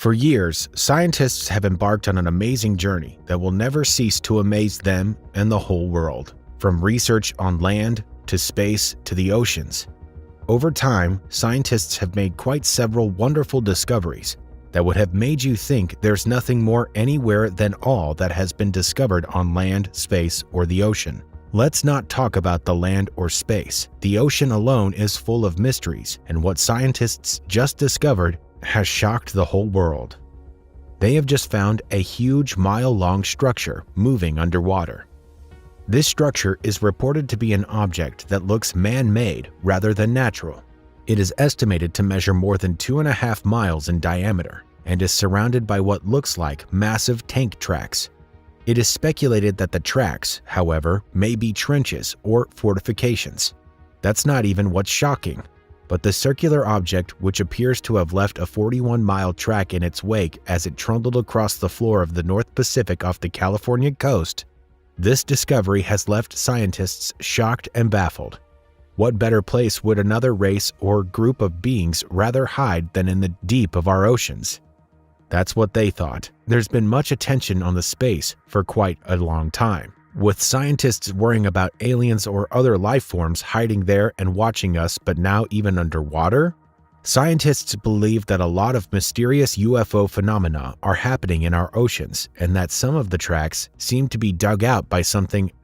For years, scientists have embarked on an amazing journey that will never cease to amaze them and the whole world, from research on land to space to the oceans. Over time, scientists have made quite several wonderful discoveries that would have made you think there's nothing more anywhere than all that has been discovered on land, space, or the ocean. Let's not talk about the land or space. The ocean alone is full of mysteries, and what scientists just discovered has shocked the whole world. They have just found a huge mile-long structure moving underwater. This structure is reported to be an object that looks man-made rather than natural. It is estimated to measure more than 2.5 miles in diameter and is surrounded by what looks like massive tank tracks. It is speculated that the tracks, however, may be trenches or fortifications. That's not even what's shocking, but the circular object, which appears to have left a 41-mile track in its wake as it trundled across the floor of the North Pacific off the California coast. This discovery has left scientists shocked and baffled. What better place would another race or group of beings rather hide than in the deep of our oceans? That's what they thought. There's been much attention on the space for quite a long time, with scientists worrying about aliens or other life forms hiding there and watching us, but now even underwater? Scientists believe that a lot of mysterious UFO phenomena are happening in our oceans and that some of the tracks seem to be dug out by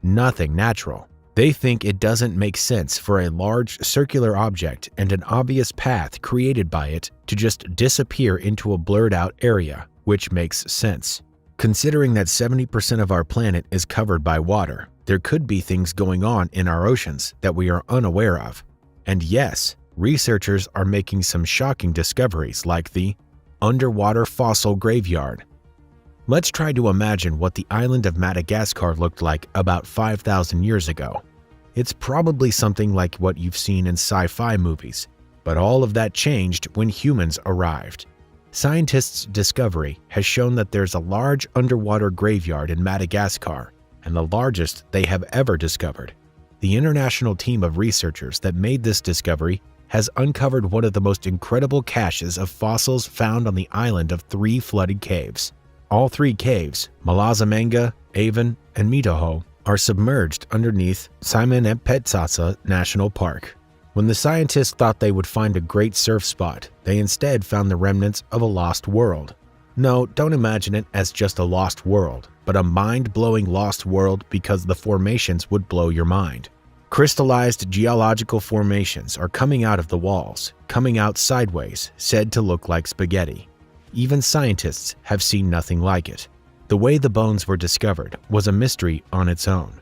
nothing natural. They think it doesn't make sense for a large circular object and an obvious path created by it to just disappear into a blurred out area, which makes sense. Considering that 70% of our planet is covered by water, there could be things going on in our oceans that we are unaware of. And yes, researchers are making some shocking discoveries like the underwater fossil graveyard. Let's try to imagine what the island of Madagascar looked like about 5,000 years ago. It's probably something like what you've seen in sci-fi movies, but all of that changed when humans arrived. Scientists' discovery has shown that there's a large underwater graveyard in Madagascar, and the largest they have ever discovered. The international team of researchers that made this discovery has uncovered one of the most incredible caches of fossils found on the island of 3 flooded caves. All 3 caves, Malazamanga, Avon, and Mitoho, are submerged underneath Simonepetsasa National Park. When the scientists thought they would find a great surf spot, they instead found the remnants of a lost world. No, don't imagine it as just a lost world, but a mind-blowing lost world because the formations would blow your mind. Crystallized geological formations are coming out of the walls, coming out sideways, said to look like spaghetti. Even scientists have seen nothing like it. The way the bones were discovered was a mystery on its own.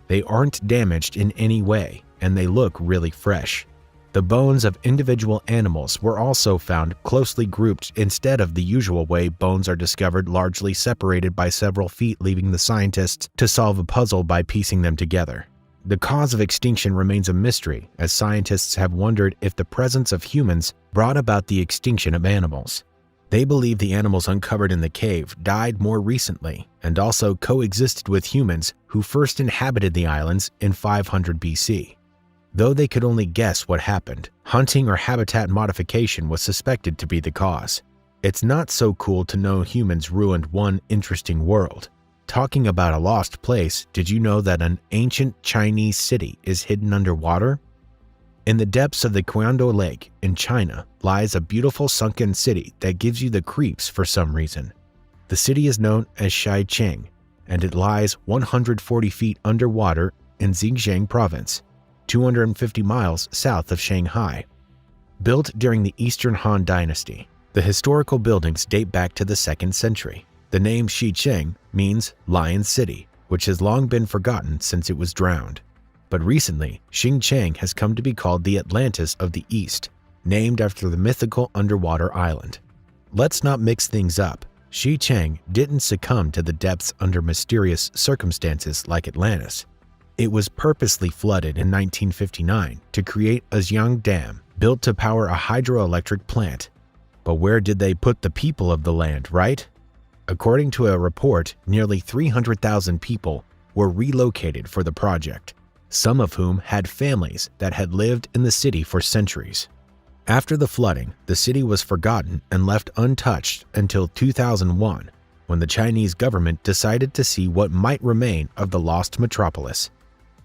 They aren't damaged in any way, and they look really fresh. The bones of individual animals were also found closely grouped instead of the usual way bones are discovered, largely separated by several feet, leaving the scientists to solve a puzzle by piecing them together. The cause of extinction remains a mystery, as scientists have wondered if the presence of humans brought about the extinction of animals. They believe the animals uncovered in the cave died more recently and also coexisted with humans who first inhabited the islands in 500 BC. Though they could only guess what happened, hunting or habitat modification was suspected to be the cause. It's not so cool to know humans ruined one interesting world. Talking about a lost place, did you know that an ancient Chinese city is hidden underwater? In the depths of the Qiando Lake in China lies a beautiful sunken city that gives you the creeps for some reason. The city is known as Xicheng, and it lies 140 feet underwater in Xinjiang province, 250 miles south of Shanghai. Built during the Eastern Han Dynasty, the historical buildings date back to the 2nd century. The name Xicheng means Lion City, which has long been forgotten since it was drowned. But recently, Xinjiang has come to be called the Atlantis of the East, named after the mythical underwater island. Let's not mix things up. Xicheng didn't succumb to the depths under mysterious circumstances like Atlantis. It was purposely flooded in 1959 to create a Xiang Dam, built to power a hydroelectric plant. But where did they put the people of the land, right? According to a report, nearly 300,000 people were relocated for the project, some of whom had families that had lived in the city for centuries. After the flooding, the city was forgotten and left untouched until 2001, when the Chinese government decided to see what might remain of the lost metropolis.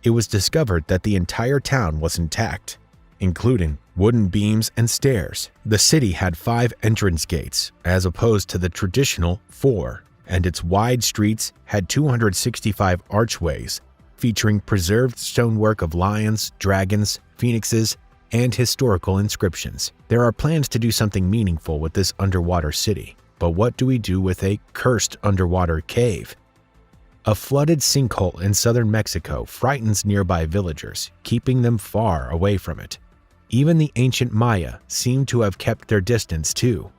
It was discovered that the entire town was intact, including wooden beams and stairs. The city had 5 entrance gates, as opposed to the traditional 4, and its wide streets had 265 archways, featuring preserved stonework of lions, dragons, phoenixes, and historical inscriptions. There are plans to do something meaningful with this underwater city, but what do we do with a cursed underwater cave? A flooded sinkhole in southern Mexico frightens nearby villagers, keeping them far away from it. Even the ancient Maya seem to have kept their distance too.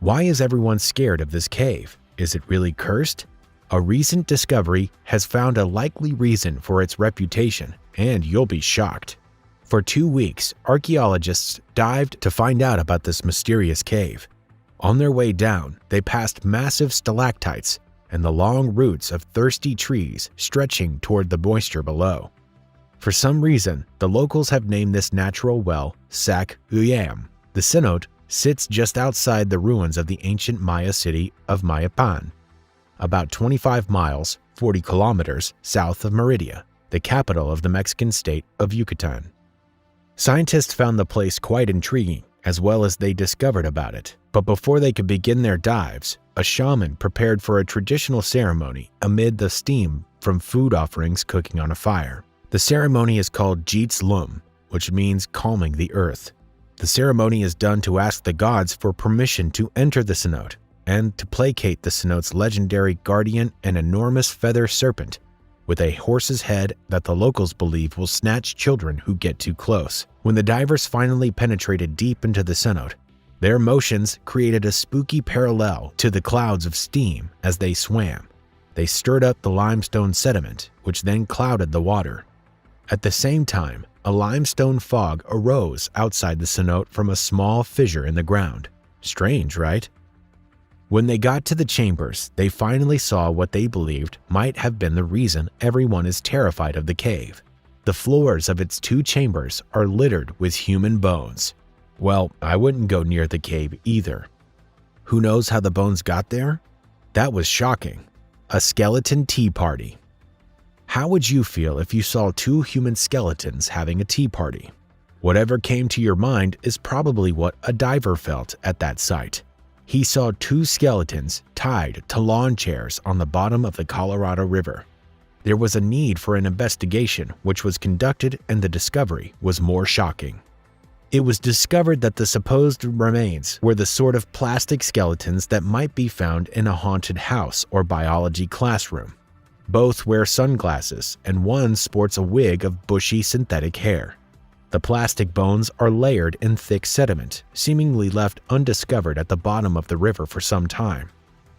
Why is everyone scared of this cave? Is it really cursed? A recent discovery has found a likely reason for its reputation, and you'll be shocked. For 2 weeks, archaeologists dived to find out about this mysterious cave. On their way down, they passed massive stalactites and the long roots of thirsty trees stretching toward the moisture below. For some reason, the locals have named this natural well Sac Uyam. The cenote sits just outside the ruins of the ancient Maya city of Mayapan, about 25 miles, 40 kilometers south of Mérida, the capital of the Mexican state of Yucatan. Scientists found the place quite intriguing, as well as they discovered about it. But before they could begin their dives, a shaman prepared for a traditional ceremony amid the steam from food offerings cooking on a fire. The ceremony is called Jits Lum, which means calming the earth. The ceremony is done to ask the gods for permission to enter the cenote and to placate the cenote's legendary guardian, an enormous feather serpent with a horse's head that the locals believe will snatch children who get too close. When the divers finally penetrated deep into the cenote, their motions created a spooky parallel to the clouds of steam as they swam. They stirred up the limestone sediment, which then clouded the water. At the same time, a limestone fog arose outside the cenote from a small fissure in the ground. Strange, right? When they got to the chambers, they finally saw what they believed might have been the reason everyone is terrified of the cave. The floors of its 2 chambers are littered with human bones. Well, I wouldn't go near the cave either. Who knows how the bones got there? That was shocking. A skeleton tea party. How would you feel if you saw 2 human skeletons having a tea party? Whatever came to your mind is probably what a diver felt at that site. He saw 2 skeletons tied to lawn chairs on the bottom of the Colorado River. There was a need for an investigation, which was conducted, and the discovery was more shocking. It was discovered that the supposed remains were the sort of plastic skeletons that might be found in a haunted house or biology classroom. Both wear sunglasses, and one sports a wig of bushy synthetic hair. The plastic bones are layered in thick sediment, seemingly left undiscovered at the bottom of the river for some time.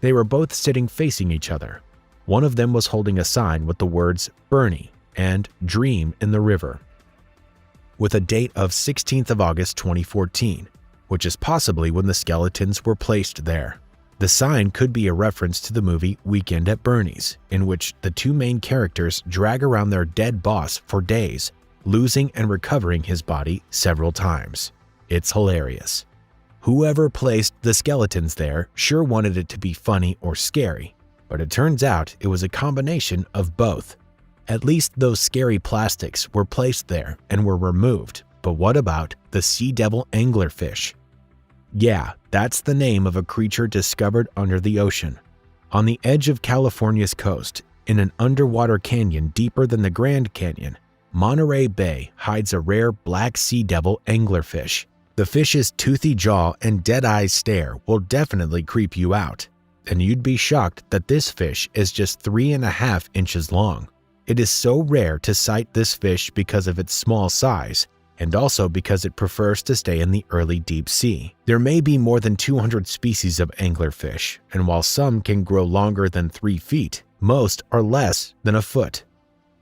They were both sitting facing each other. One of them was holding a sign with the words "Bernie" and "Dream in the River," with a date of 16th of August 2014, which is possibly when the skeletons were placed there. The sign could be a reference to the movie Weekend at Bernie's, in which the 2 main characters drag around their dead boss for days, losing and recovering his body several times. It's hilarious. Whoever placed the skeletons there sure wanted it to be funny or scary, but it turns out it was a combination of both. At least those scary plastics were placed there and were removed, but what about the sea devil anglerfish? Yeah, that's the name of a creature discovered under the ocean. On the edge of California's coast, in an underwater canyon deeper than the Grand Canyon, Monterey Bay hides a rare black sea devil anglerfish. The fish's toothy jaw and dead-eye stare will definitely creep you out, and you'd be shocked that this fish is just 3.5 inches long. It is so rare to sight this fish because of its small size, and also because it prefers to stay in the early deep sea. There may be more than 200 species of anglerfish, and while some can grow longer than 3 feet, most are less than a foot.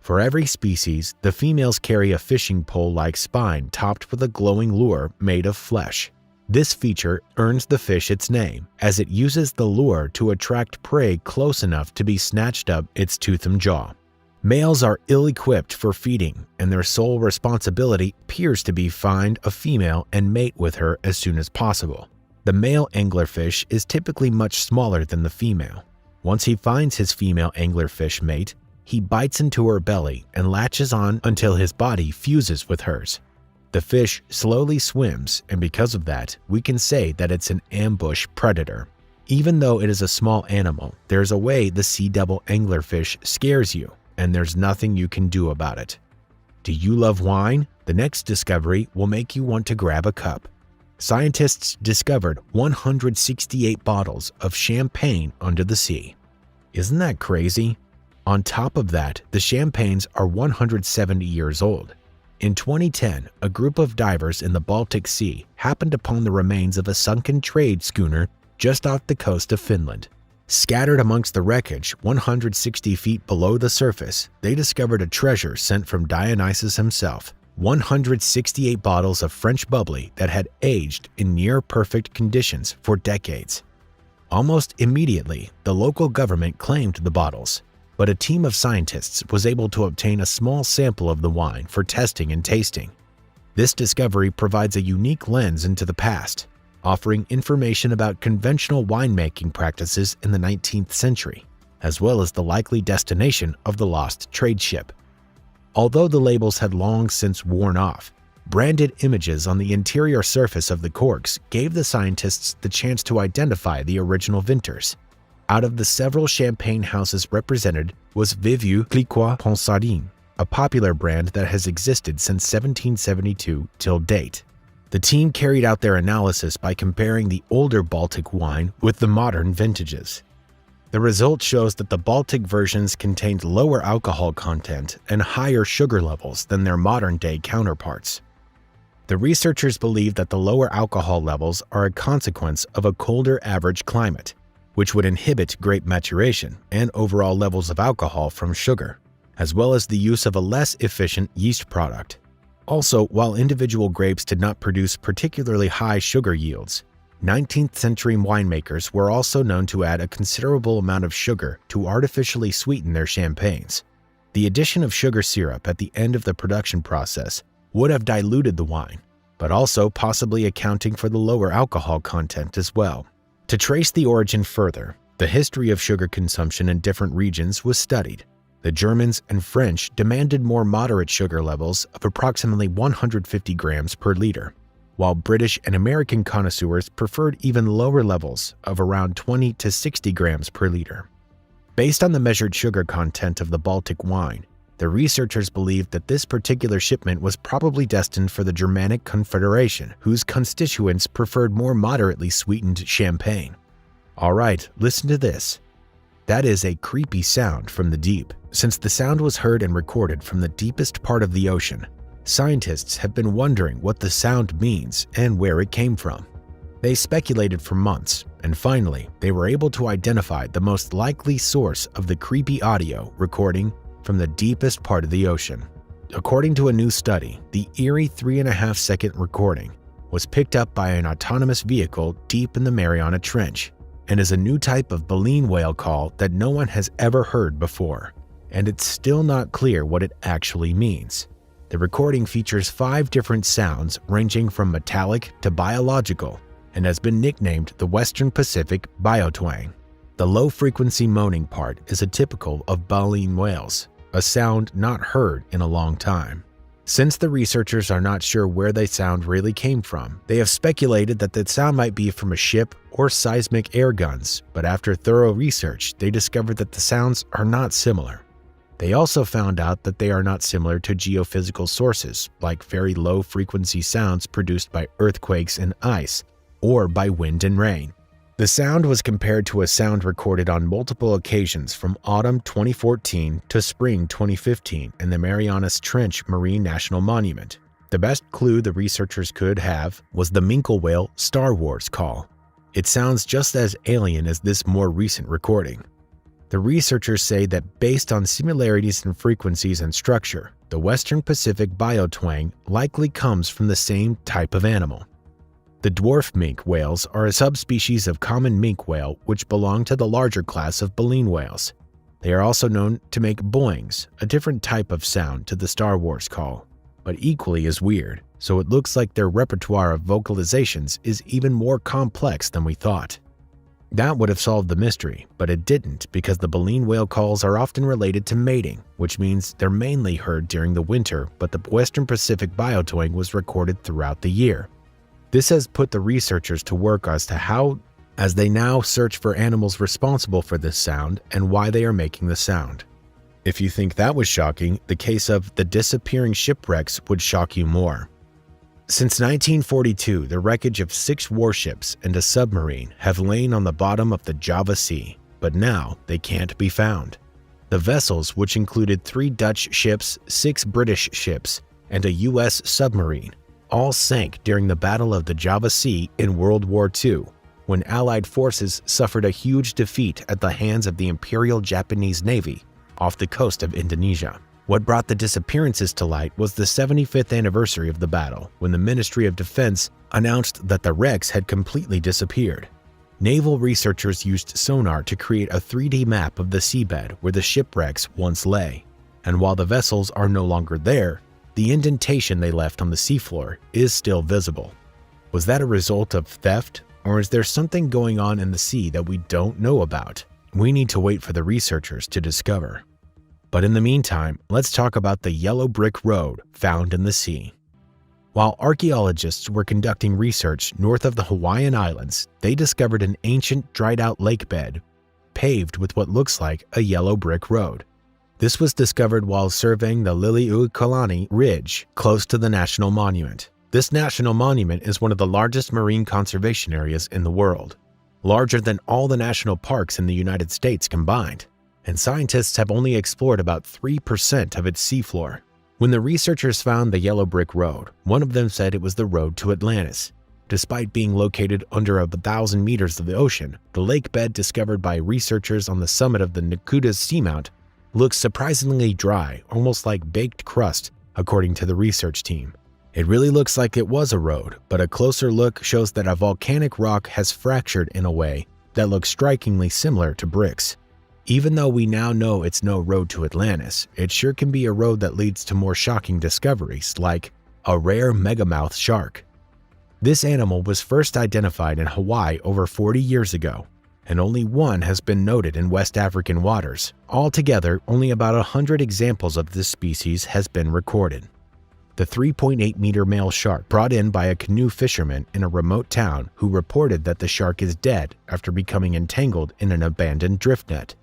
For every species, the females carry a fishing pole-like spine topped with a glowing lure made of flesh. This feature earns the fish its name, as it uses the lure to attract prey close enough to be snatched up its toothsome jaw. Males are ill-equipped for feeding, and their sole responsibility appears to be find a female and mate with her as soon as possible. The male anglerfish is typically much smaller than the female. Once he finds his female anglerfish mate, he bites into her belly and latches on until his body fuses with hers. The fish slowly swims, and because of that, we can say that it's an ambush predator. Even though it is a small animal, there's a way the sea devil anglerfish scares you, and there's nothing you can do about it. Do you love wine? The next discovery will make you want to grab a cup. Scientists discovered 168 bottles of champagne under the sea. Isn't that crazy? On top of that, the champagnes are 170 years old. In 2010, a group of divers in the Baltic Sea happened upon the remains of a sunken trade schooner just off the coast of Finland. Scattered amongst the wreckage 160 feet below the surface, they discovered a treasure sent from Dionysus himself, 168 bottles of French bubbly that had aged in near-perfect conditions for decades. Almost immediately, the local government claimed the bottles, but a team of scientists was able to obtain a small sample of the wine for testing and tasting. This discovery provides a unique lens into the past, offering information about conventional winemaking practices in the 19th century, as well as the likely destination of the lost trade ship. Although the labels had long since worn off, branded images on the interior surface of the corks gave the scientists the chance to identify the original vintners. Out of the several champagne houses represented was Vieux Cliquot Ponsardin, a popular brand that has existed since 1772 till date. The team carried out their analysis by comparing the older Baltic wine with the modern vintages. The result shows that the Baltic versions contained lower alcohol content and higher sugar levels than their modern-day counterparts. The researchers believe that the lower alcohol levels are a consequence of a colder average climate, which would inhibit grape maturation and overall levels of alcohol from sugar, as well as the use of a less efficient yeast product. Also, while individual grapes did not produce particularly high sugar yields, 19th century winemakers were also known to add a considerable amount of sugar to artificially sweeten their champagnes. The addition of sugar syrup at the end of the production process would have diluted the wine, but also possibly accounting for the lower alcohol content as well. To trace the origin further, the history of sugar consumption in different regions was studied. The Germans and French demanded more moderate sugar levels of approximately 150 grams per liter, while British and American connoisseurs preferred even lower levels of around 20 to 60 grams per liter. Based on the measured sugar content of the Baltic wine, the researchers believed that this particular shipment was probably destined for the Germanic Confederation, whose constituents preferred more moderately sweetened champagne. Alright, listen to this. That is a creepy sound from the deep. Since the sound was heard and recorded from the deepest part of the ocean, scientists have been wondering what the sound means and where it came from. They speculated for months, and finally, they were able to identify the most likely source of the creepy audio recording from the deepest part of the ocean. According to a new study, the eerie 3.5-second recording was picked up by an autonomous vehicle deep in the Mariana Trench and is a new type of baleen whale call that no one has ever heard before, and it's still not clear what it actually means. The recording features 5 different sounds ranging from metallic to biological and has been nicknamed the Western Pacific biotwang. The low-frequency moaning part is typical of baleen whales, a sound not heard in a long time. Since the researchers are not sure where the sound really came from, they have speculated that the sound might be from a ship or seismic air guns, but after thorough research, they discovered that the sounds are not similar. They also found out that they are not similar to geophysical sources, like very low-frequency sounds produced by earthquakes and ice, or by wind and rain. The sound was compared to a sound recorded on multiple occasions from autumn 2014 to spring 2015 in the Marianas Trench Marine National Monument. The best clue the researchers could have was the minke whale Star Wars call. It sounds just as alien as this more recent recording. The researchers say that based on similarities in frequencies and structure, the Western Pacific biotwang likely comes from the same type of animal. The dwarf minke whales are a subspecies of common minke whale which belong to the larger class of baleen whales. They are also known to make boings, a different type of sound to the Star Wars call, but equally as weird, so it looks like their repertoire of vocalizations is even more complex than we thought. That would have solved the mystery, but it didn't because the baleen whale calls are often related to mating, which means they're mainly heard during the winter, but the Western Pacific biotwang was recorded throughout the year. This has put the researchers to work as to how, as they now search for animals responsible for this sound and why they are making the sound. If you think that was shocking, the case of the disappearing shipwrecks would shock you more. Since 1942, the wreckage of 6 warships and a submarine have lain on the bottom of the Java Sea, but now they can't be found. The vessels, which included 3 Dutch ships, 6 British ships, and a US submarine, all sank during the Battle of the Java Sea in World War II, when Allied forces suffered a huge defeat at the hands of the Imperial Japanese Navy off the coast of Indonesia. What brought the disappearances to light was the 75th anniversary of the battle, when the Ministry of Defense announced that the wrecks had completely disappeared. Naval researchers used sonar to create a 3D map of the seabed where the shipwrecks once lay, and while the vessels are no longer there, the indentation they left on the seafloor is still visible. Was that a result of theft, or is there something going on in the sea that we don't know about? We need to wait for the researchers to discover. But in the meantime, let's talk about the yellow brick road found in the sea. While archaeologists were conducting research north of the Hawaiian Islands, they discovered an ancient dried-out lake bed paved with what looks like a yellow brick road. This was discovered while surveying the Liliuokalani Ridge close to the National Monument. This national monument is one of the largest marine conservation areas in the world, larger than all the national parks in the United States combined, and scientists have only explored about 3% of its seafloor. When the researchers found the yellow brick road, one of them said it was the road to Atlantis. Despite being located under 1,000 meters of the ocean, the lake bed discovered by researchers on the summit of the Nakutas Seamount looks surprisingly dry, almost like baked crust, according to the research team. It really looks like it was a road, but a closer look shows that a volcanic rock has fractured in a way that looks strikingly similar to bricks. Even though we now know it's no road to Atlantis, it sure can be a road that leads to more shocking discoveries, like a rare megamouth shark. This animal was first identified in Hawaii over 40 years ago, and only one has been noted in West African waters. Altogether, only about 100 examples of this species has been recorded. The 3.8-meter male shark brought in by a canoe fisherman in a remote town who reported that the shark is dead after becoming entangled in an abandoned drift net.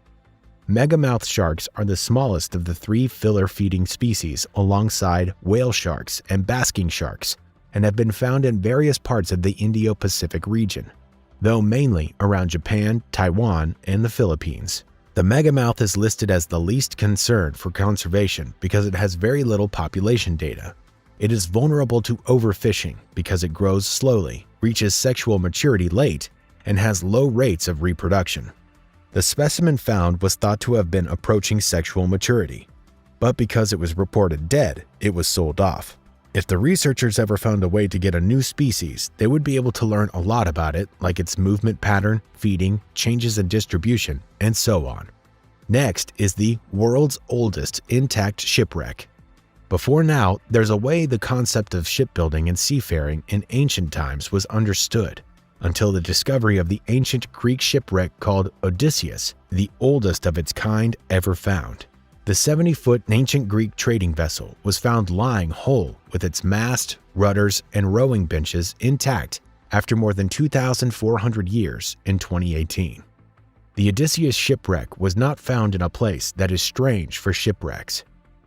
Megamouth sharks are the smallest of the 3 filler-feeding species alongside whale sharks and basking sharks, and have been found in various parts of the Indo-Pacific region, though mainly around Japan, Taiwan, and the Philippines. The megamouth is listed as the least concern for conservation because it has very little population data. It is vulnerable to overfishing because it grows slowly, reaches sexual maturity late, and has low rates of reproduction. The specimen found was thought to have been approaching sexual maturity, but because it was reported dead, it was sold off. If the researchers ever found a way to get a new species, they would be able to learn a lot about it, like its movement pattern, feeding, changes in distribution, and so on. Next is the world's oldest intact shipwreck. Before now, there's a way the concept of shipbuilding and seafaring in ancient times was understood, until the discovery of the ancient Greek shipwreck called Odysseus, the oldest of its kind ever found. The 70-foot ancient Greek trading vessel was found lying whole with its mast, rudders, and rowing benches intact after more than 2,400 years in 2018. The Odysseus shipwreck was not found in a place that is strange for shipwrecks.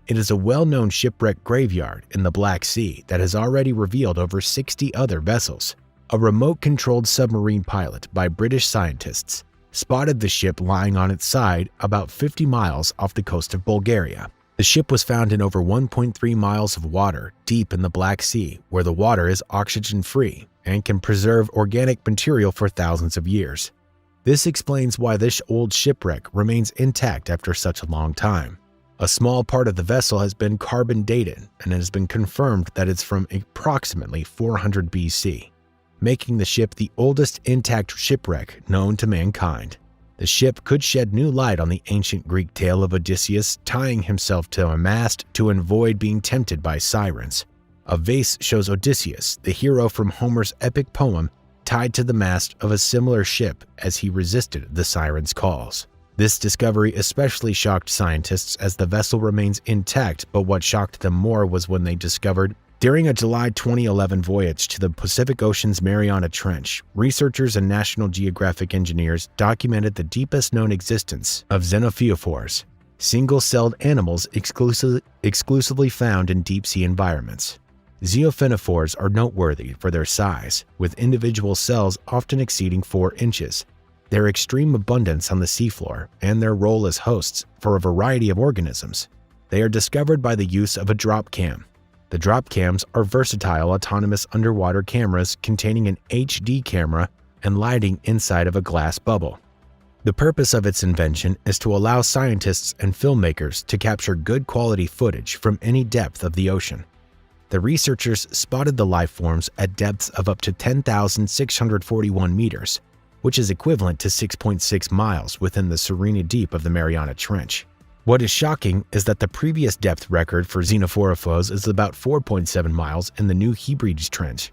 It is a well-known shipwreck graveyard in the Black Sea that has already revealed over 60 other vessels. A remote-controlled submarine pilot by British scientists spotted the ship lying on its side about 50 miles off the coast of Bulgaria. The ship was found in over 1.3 miles of water deep in the Black Sea, where the water is oxygen-free and can preserve organic material for thousands of years. This explains why this old shipwreck remains intact after such a long time. A small part of the vessel has been carbon dated, and it has been confirmed that it's from approximately 400 BC. Making the ship the oldest intact shipwreck known to mankind. The ship could shed new light on the ancient Greek tale of Odysseus tying himself to a mast to avoid being tempted by sirens. A vase shows Odysseus, the hero from Homer's epic poem, tied to the mast of a similar ship as he resisted the sirens' calls. This discovery especially shocked scientists as the vessel remains intact, but what shocked them more was when they discovered during a July 2011 voyage to the Pacific Ocean's Mariana Trench, researchers and National Geographic engineers documented the deepest known existence of xenophyophores, single-celled animals exclusively found in deep-sea environments. Xenophyophores are noteworthy for their size, with individual cells often exceeding 4 inches. Their extreme abundance on the seafloor and their role as hosts for a variety of organisms. They are discovered by the use of a drop cam. The drop cams are versatile autonomous underwater cameras containing an HD camera and lighting inside of a glass bubble. The purpose of its invention is to allow scientists and filmmakers to capture good quality footage from any depth of the ocean. The researchers spotted the life forms at depths of up to 10,641 meters, which is equivalent to 6.6 miles within the serene deep of the Mariana Trench. What is shocking is that the previous depth record for xenophyophores is about 4.7 miles in the New Hebrides Trench.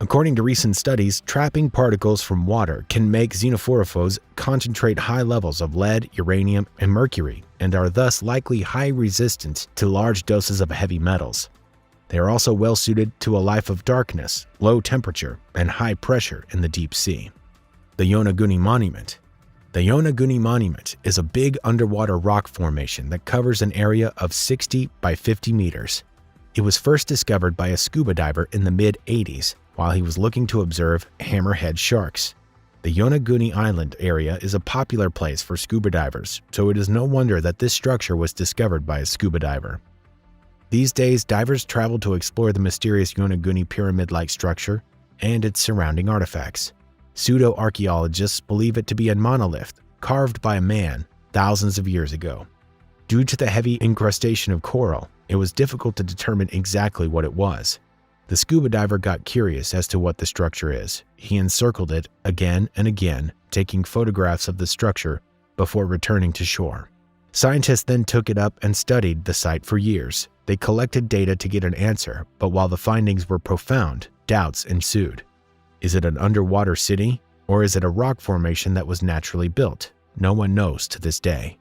According to recent studies, trapping particles from water can make xenophyophores concentrate high levels of lead, uranium, and mercury, and are thus likely high resistant to large doses of heavy metals. They are also well suited to a life of darkness, low temperature, and high pressure in the deep sea. The Yonaguni Monument. The Yonaguni Monument is a big underwater rock formation that covers an area of 60 by 50 meters. It was first discovered by a scuba diver in the mid-80s while he was looking to observe hammerhead sharks. The Yonaguni Island area is a popular place for scuba divers, so it is no wonder that this structure was discovered by a scuba diver. These days, divers travel to explore the mysterious Yonaguni pyramid-like structure and its surrounding artifacts. Pseudo-archaeologists believe it to be a monolith carved by a man thousands of years ago. Due to the heavy incrustation of coral, it was difficult to determine exactly what it was. The scuba diver got curious as to what the structure is. He encircled it again and again, taking photographs of the structure before returning to shore. Scientists then took it up and studied the site for years. They collected data to get an answer, but while the findings were profound, doubts ensued. Is it an underwater city, or is it a rock formation that was naturally built? No one knows to this day.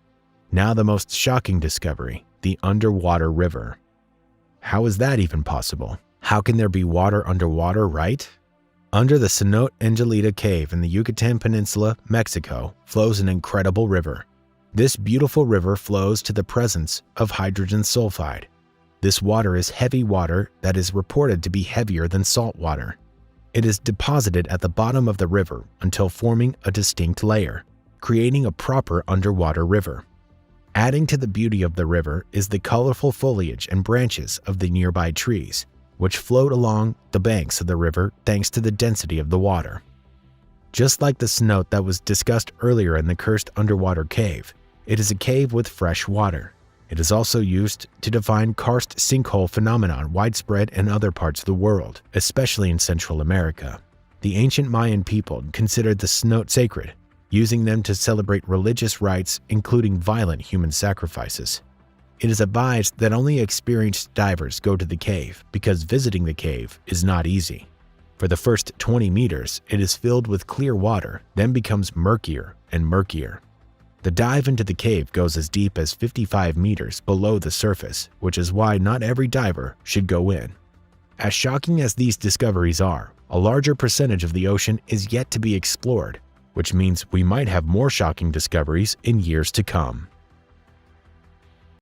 Now the most shocking discovery, the underwater river. How is that even possible? How can there be water underwater, right? Under the Cenote Angelita Cave in the Yucatan Peninsula, Mexico, flows an incredible river. This beautiful river flows to the presence of hydrogen sulfide. This water is heavy water that is reported to be heavier than salt water. It is deposited at the bottom of the river until forming a distinct layer, creating a proper underwater river. Adding to the beauty of the river is the colorful foliage and branches of the nearby trees, which float along the banks of the river thanks to the density of the water. Just like the cenote that was discussed earlier in the cursed underwater cave, it is a cave with fresh water. It is also used to define karst sinkhole phenomenon widespread in other parts of the world, especially in Central America. The ancient Mayan people considered the cenote sacred, using them to celebrate religious rites, including violent human sacrifices. It is advised that only experienced divers go to the cave because visiting the cave is not easy. For the first 20 meters, it is filled with clear water, then becomes murkier and murkier. The dive into the cave goes as deep as 55 meters below the surface, which is why not every diver should go in. As shocking as these discoveries are, a larger percentage of the ocean is yet to be explored, which means we might have more shocking discoveries in years to come.